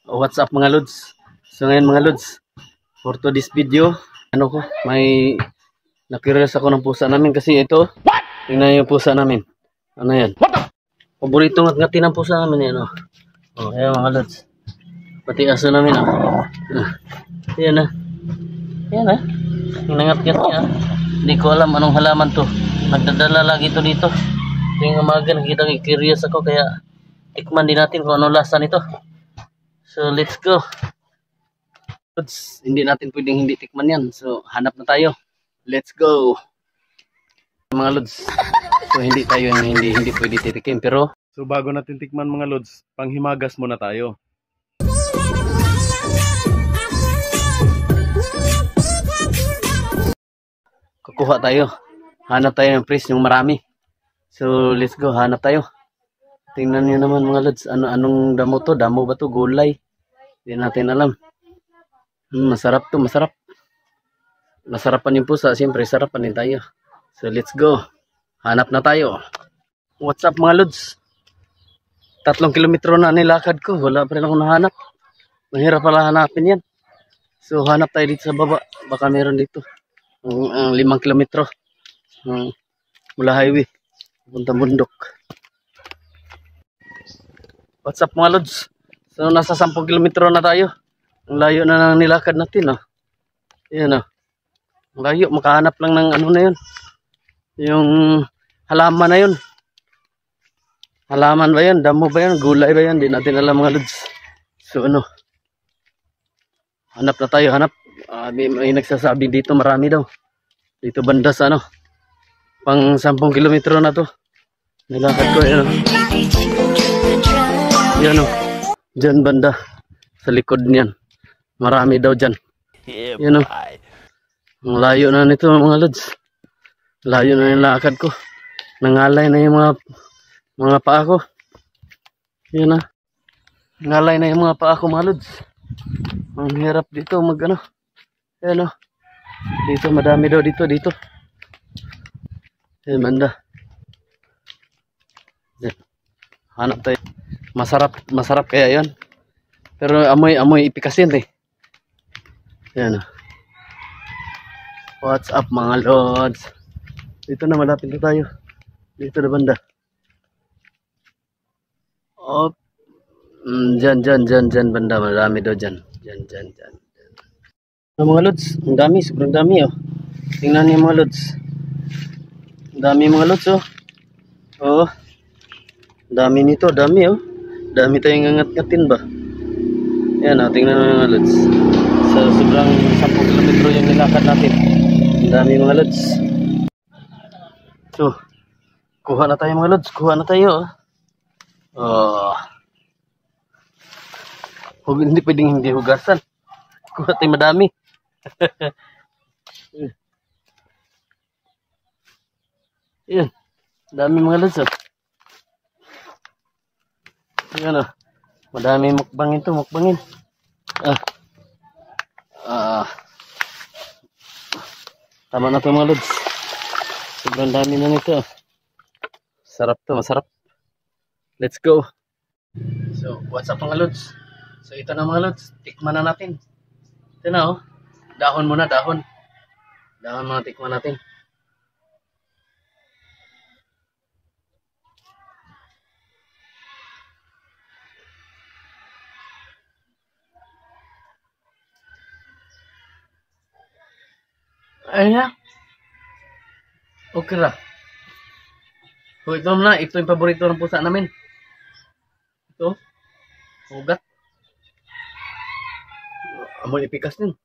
What's up mga lods? So ngayon mga lods, for today's video, may na-curious ako ng pusa namin kasi ito. Tingnan yung pusa namin. Ano yan? Paborito ngati ng pusa namin yan. Oh, ayan mga lods. Pati aso namin Ayan Ayan Hinangat-ngat niya. Hindi ko alam anong halaman to. Nagdadala lagi to dito. Yung umaga nakita curious ako kaya tikman din natin kung ano lasa nito. So let's go. Hindi natin pwedeng hindi tikman yan. So hanap na tayo. Let's go. Mga lods. So hindi tayo hindi pwede titikim pero so bago natin tikman mga lods, panghimagas muna tayo. Kukuha tayo. Hanap tayo ng price yung marami. So let's go, hanap tayo. Tingnan niyo naman mga lods, anong damo to? Damo ba to? Gulay? Hindi natin alam. Masarap to, masarap. Masarapan yung pusa, siyempre sarapan din tayo. So let's go. Hanap na tayo. What's up mga lods? 3 kilometro na nilakad ko, wala pa rin ako nahanap. Mahirap pala hanapin yan. So hanap tayo dito sa baba, baka meron dito. 5 kilometro. Mula highway, punta bundok. What's up mga lods? So nasa 10 kilometro na tayo. Ang layo na ng nilakad natin. Ayan Ang layo, makahanap lang ng ano na yun. Yung halaman na yun. Halaman ba yan? Damo ba yan? Gulay ba yan? Di natin alam mga lods. So hanap na tayo, hanap. May nagsasabi dito marami daw. Dito banda sa pang 10 kilometro na to. Nilakad ko yan Diyan banda. Sa likod niyan. Marami daw dyan. Yan Ang layo na nito mga lods. Layo na yung lakad ko. Nangalay na yung mga paa ko. Yan Nangalay na yung mga paa ko mga lods. Ang hirap dito Yan Dito madami daw dito. Yan banda. Yan. Hanap tayo. Masarap kaya yan. Pero amoy ipikasin Yan What's up mga lods? Dito na, malapit na tayo. Dito na banda. Diyan banda, marami daw dyan. Diyan. Mga lods, ang dami, sobrang dami Tingnan niyo mga lods. Ang dami mga lods dami nito, dami Dami tayong ngangat-ngatin ba? Yan tingnan niyo mga lods. So sobrang 10 kilometro yung nilakad natin. Ang dami mga lods. So kuha na tayo mga lods, kuha na tayo hindi pwedeng hindi hugasan. Kuha tayo madami. Yan. Dami mga lods Yan madami mukbangin to, mukbangin. Tama na to mga lods. Sobrang dami na nito. Sarap to, masarap. Let's go. So, what's up mga lods? So, ito na mga lods. Tikman na natin. Ito na Dahon muna, dahon. Dahon muna, tikman natin. Ayan. Okay lah. So ito na, ito yung paborito ng pusa namin. Ito. Ugat. Amoy ipikas din.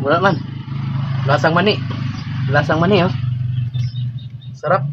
Wala man. Lasang mani. Sarap.